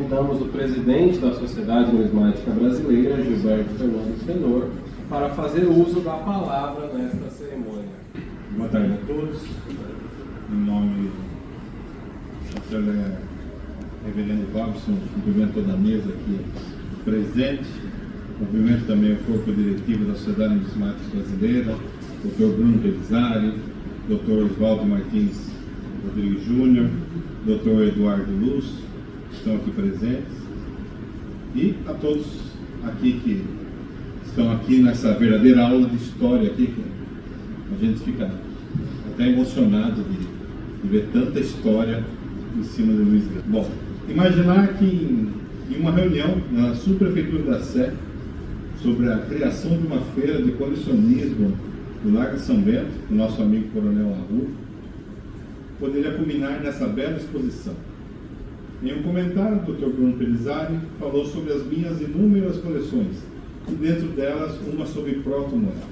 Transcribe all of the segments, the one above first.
Convidamos o presidente da Sociedade Numismática Brasileira, Gilberto Fernando Tenor, para fazer uso da palavra nesta cerimônia. Boa tarde a todos. Em nome da senhora Reverendo Robson, cumprimento toda a mesa aqui presente, cumprimento também o corpo diretivo da Sociedade Numismática Brasileira, Dr. Bruno Belisário, Dr. Oswaldo Martins Rodrigues Júnior, Dr. Eduardo Luz, que estão aqui presentes, e a todos aqui que estão aqui nessa verdadeira aula de história aqui, que a gente fica até emocionado de ver tanta história em cima de Luiz Gama. Bom, imaginar que em uma reunião na subprefeitura da Sé sobre a criação de uma feira de colecionismo do Largo de São Bento, do nosso amigo Coronel Arru, poderia culminar nessa bela exposição. Em um comentário, o Dr. Bruno Pelizari falou sobre as minhas inúmeras coleções, e dentro delas uma sobre proto-morais.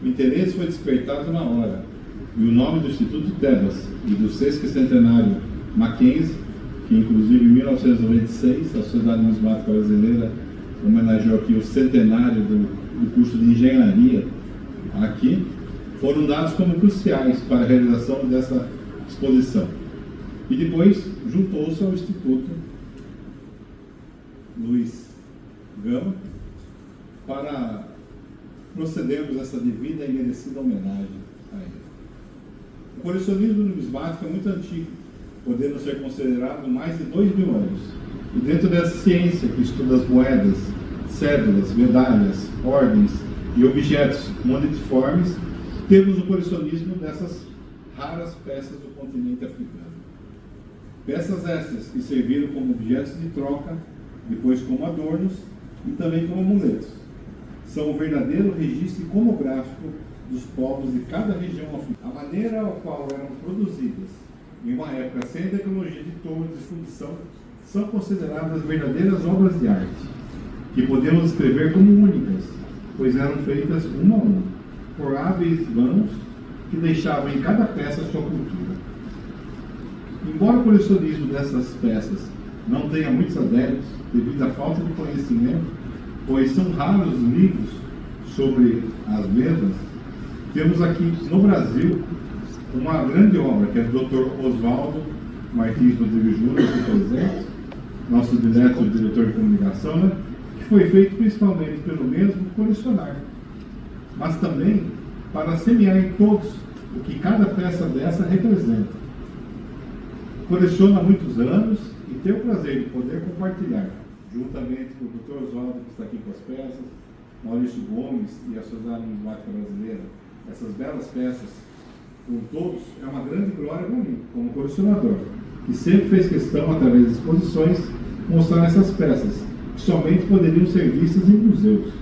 O interesse foi despertado na hora, e o nome do Instituto Tebas e do sesquicentenário Mackenzie, que inclusive em 1996 a Sociedade Numismática Brasileira homenageou aqui o centenário do curso de engenharia aqui, foram dados como cruciais para a realização dessa exposição. E depois juntou-se ao Instituto Luiz Gama para procedermos essa devida e merecida homenagem a ele. O colecionismo numismático é muito antigo, podendo ser considerado mais de 2.000 anos. E dentro dessa ciência que estuda as moedas, cédulas, medalhas, ordens e objetos monetiformes, temos o colecionismo dessas raras peças do continente africano. Peças essas que serviram como objetos de troca, depois como adornos e também como amuletos. São o verdadeiro registro iconográfico dos povos de cada região africana. A maneira ao qual eram produzidas, em uma época sem tecnologia de torres de fundição, são consideradas verdadeiras obras de arte, que podemos descrever como únicas, pois eram feitas uma a uma, por hábeis mãos que deixavam em cada peça sua cultura. Embora o colecionismo dessas peças não tenha muitos adeptos, devido à falta de conhecimento, pois são raros os livros sobre as mesmas, temos aqui no Brasil uma grande obra, que é do Dr. Oswaldo Martins Rodrigues Júnior, aqui presente, nosso diretor de comunicação, né? Que foi feito principalmente pelo mesmo colecionar, mas também para semear em todos o que cada peça dessa representa. Coleciona há muitos anos e tem o prazer de poder compartilhar, juntamente com o Dr. Oswaldo, que está aqui com as peças, Maurício Gomes e a Sociedade Numismática Brasileira, essas belas peças, com todos, é uma grande glória para mim, como colecionador, que sempre fez questão, através de exposições, mostrar essas peças, que somente poderiam ser vistas em museus.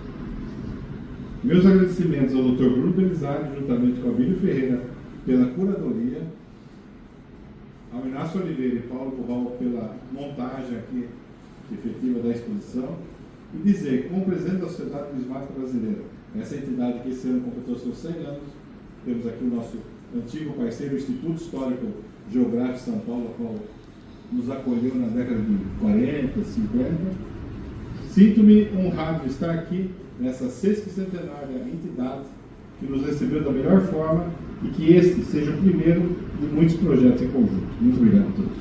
Meus agradecimentos ao Dr. Bruno Belisário, juntamente com a Bíblia Ferreira, pela curadoria, ao Inácio Oliveira e Paulo Curral pela montagem aqui efetiva da exposição, e dizer que, como presidente da Sociedade Numismática Brasileira, essa entidade que esse ano completou seus 100 anos, temos aqui o nosso antigo parceiro, o Instituto Histórico Geográfico de São Paulo, qual nos acolheu na década de 40, 50. Sinto-me honrado de estar aqui nessa sesquicentenária entidade que nos recebeu da melhor forma e que este seja o primeiro de muitos projetos em conjunto. Muito obrigado a todos.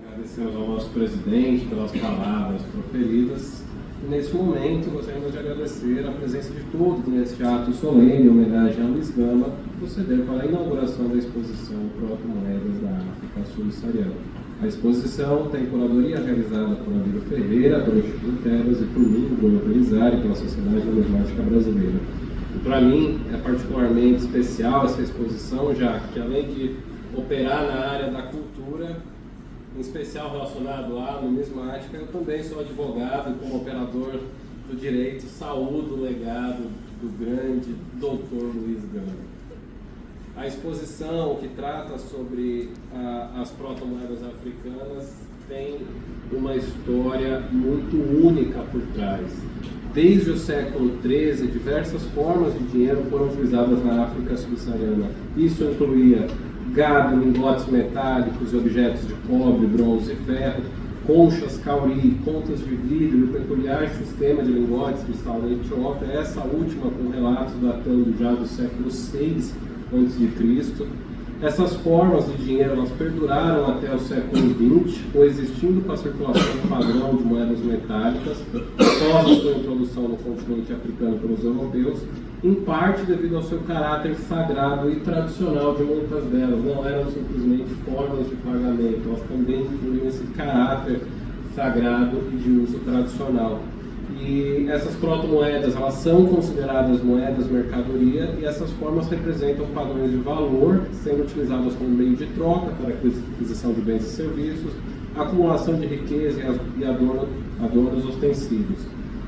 Agradecemos ao nosso presidente pelas palavras proferidas. E nesse momento, gostaríamos de agradecer a presença de todos neste ato solene em homenagem a Luiz Gama, proceder para a inauguração da exposição Proto-Moedas da África Subsaariana. A exposição tem curadoria realizada por Abílio Ferreira, pelo Instituto Tebas e por mim, Bruno Pelizari, pela Sociedade Numismática Brasileira. E para mim é particularmente especial essa exposição, já que além de operar na área da cultura, em especial relacionado à numismática, eu também sou advogado e como operador do direito, saúdo o legado do grande Dr. Luiz Gama. A exposição que trata sobre as proto-moedas africanas tem uma história muito única por trás. Desde o século XIII, diversas formas de dinheiro foram utilizadas na África subsaariana. Isso incluía gado, lingotes metálicos, objetos de cobre, bronze e ferro, conchas, cauri, contas de vidro e o peculiar sistema de lingotes que está na Etiópia, essa última com relatos datando já do século VI a.C. Essas formas de dinheiro elas perduraram até o século XX, coexistindo com a circulação padrão de moedas metálicas, após a sua introdução no continente africano pelos europeus, em parte devido ao seu caráter sagrado e tradicional de muitas delas. Não eram simplesmente formas de pagamento, elas também incluíam esse caráter sagrado e de uso tradicional. E essas proto-moedas, elas são consideradas moedas mercadoria e essas formas representam padrões de valor, sendo utilizadas como meio de troca para aquisição de bens e serviços, acumulação de riqueza e adornos ostensivos.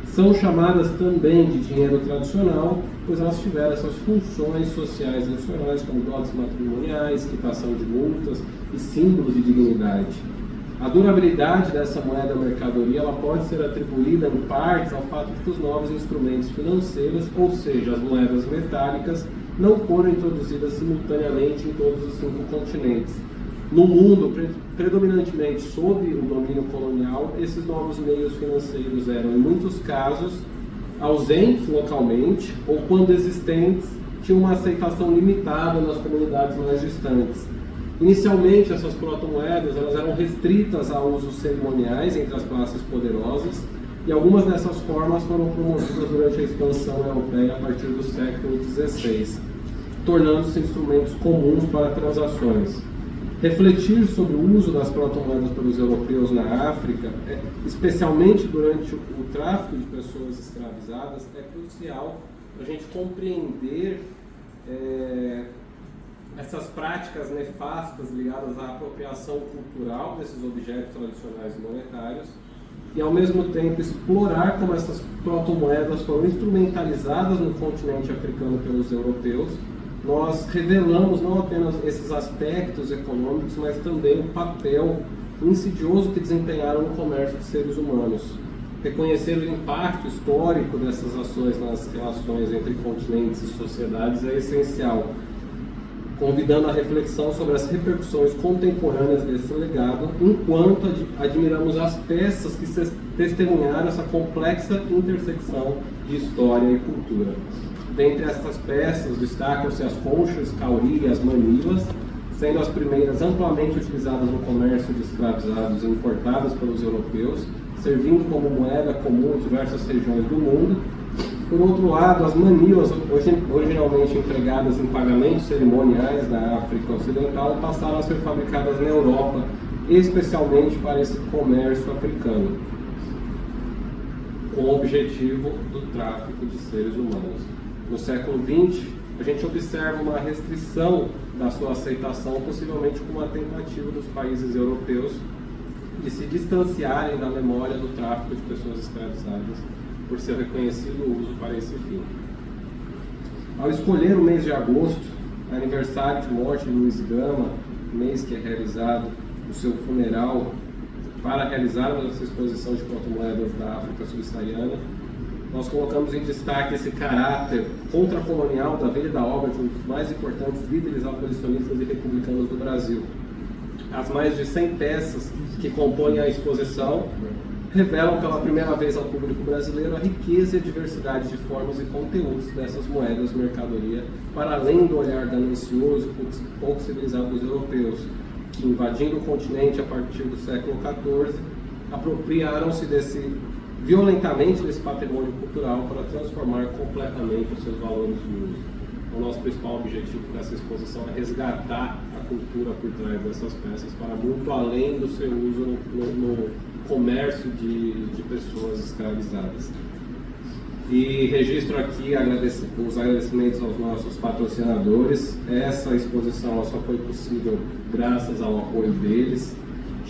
São chamadas também de dinheiro tradicional, pois elas tiveram essas funções sociais adicionais, como dotes matrimoniais, quitação de multas e símbolos de dignidade. A durabilidade dessa moeda mercadoria ela pode ser atribuída em partes ao fato de que os novos instrumentos financeiros, ou seja, as moedas metálicas, não foram introduzidas simultaneamente em todos os 5 continentes. No mundo, predominantemente sob o domínio colonial, esses novos meios financeiros eram, em muitos casos, ausentes localmente ou, quando existentes, tinham uma aceitação limitada nas comunidades mais distantes. Inicialmente, essas proto-moedas elas eram restritas a usos cerimoniais entre as classes poderosas e algumas dessas formas foram promovidas durante a expansão europeia a partir do século XVI, tornando-se instrumentos comuns para transações. Refletir sobre o uso das proto-moedas pelos europeus na África, especialmente durante o tráfico de pessoas escravizadas, é crucial para a gente compreender essas práticas nefastas ligadas à apropriação cultural desses objetos tradicionais e monetários e, ao mesmo tempo, explorar como essas proto-moedas foram instrumentalizadas no continente africano pelos europeus. Nós revelamos não apenas esses aspectos econômicos, mas também o papel insidioso que desempenharam no comércio de seres humanos. Reconhecer o impacto histórico dessas ações nas relações entre continentes e sociedades é essencial, convidando a reflexão sobre as repercussões contemporâneas desse legado, enquanto admiramos as peças que testemunharam essa complexa intersecção de história e cultura. Dentre essas peças, destacam-se as conchas, cauri e as manilas, sendo as primeiras amplamente utilizadas no comércio de escravizados e importadas pelos europeus, servindo como moeda comum em diversas regiões do mundo. Por outro lado, as manilas, originalmente empregadas em pagamentos cerimoniais da África Ocidental, passaram a ser fabricadas na Europa, especialmente para esse comércio africano, com o objetivo do tráfico de seres humanos. No século XX, a gente observa uma restrição da sua aceitação, possivelmente como uma tentativa dos países europeus de se distanciarem da memória do tráfico de pessoas escravizadas, por ser reconhecido o uso para esse fim. Ao escolher o mês de agosto, aniversário de morte de Luiz Gama, mês que é realizado o seu funeral, para realizarmos essa exposição de proto-moedas da África subsaariana, nós colocamos em destaque esse caráter contracolonial da vida e da obra de um dos mais importantes líderes abolicionistas e republicanos do Brasil. As mais de 100 peças que compõem a exposição revelam pela primeira vez ao público brasileiro a riqueza e a diversidade de formas e conteúdos dessas moedas mercadoria, para além do olhar ganancioso e pouco civilizado dos europeus, que, invadindo o continente a partir do século XIV, apropriaram-se violentamente desse patrimônio cultural para transformar completamente os seus valores de uso. O nosso principal objetivo dessa exposição é resgatar a cultura por trás dessas peças, para muito além do seu uso no comércio de pessoas escravizadas. E registro aqui os agradecimentos aos nossos patrocinadores. Essa exposição só foi possível graças ao apoio deles.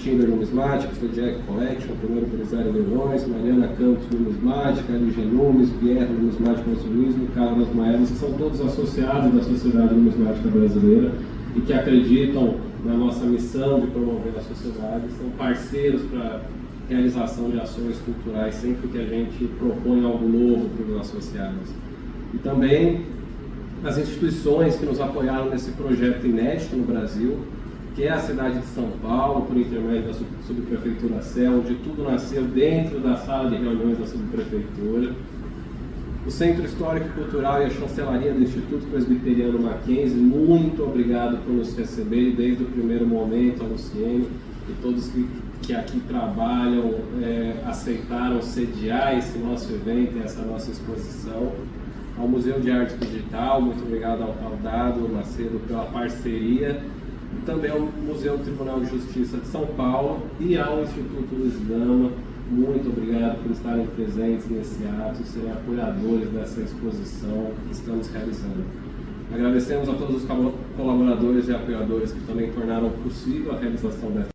Tinder Numismática, Zodiac Collection, primeiro empresário Leilões, Mariana Campos Numismática, LG Numis, Pierre Numismática Consumismo, Carlos Moedas, que são todos associados da Sociedade Numismática Brasileira e que acreditam na nossa missão de promover a sociedade, são parceiros para realização de ações culturais sempre que a gente propõe algo novo para os associados. E também as instituições que nos apoiaram nesse projeto inédito no Brasil, que é a cidade de São Paulo, por intermédio da Subprefeitura Sé, onde tudo nasceu dentro da sala de reuniões da Subprefeitura. O Centro Histórico e Cultural e a Chancelaria do Instituto Presbiteriano Mackenzie, muito obrigado por nos receber desde o primeiro momento, a Luciene e todos que aqui trabalham, aceitaram sediar esse nosso evento, essa nossa exposição. Ao Museu de Arte Digital, muito obrigado ao Dado Macedo pela parceria, e também ao Museu Tribunal de Justiça de São Paulo e ao Instituto Luiz Gama, muito obrigado por estarem presentes nesse ato e serem apoiadores dessa exposição que estamos realizando. Agradecemos a todos os colaboradores e apoiadores que também tornaram possível a realização dessa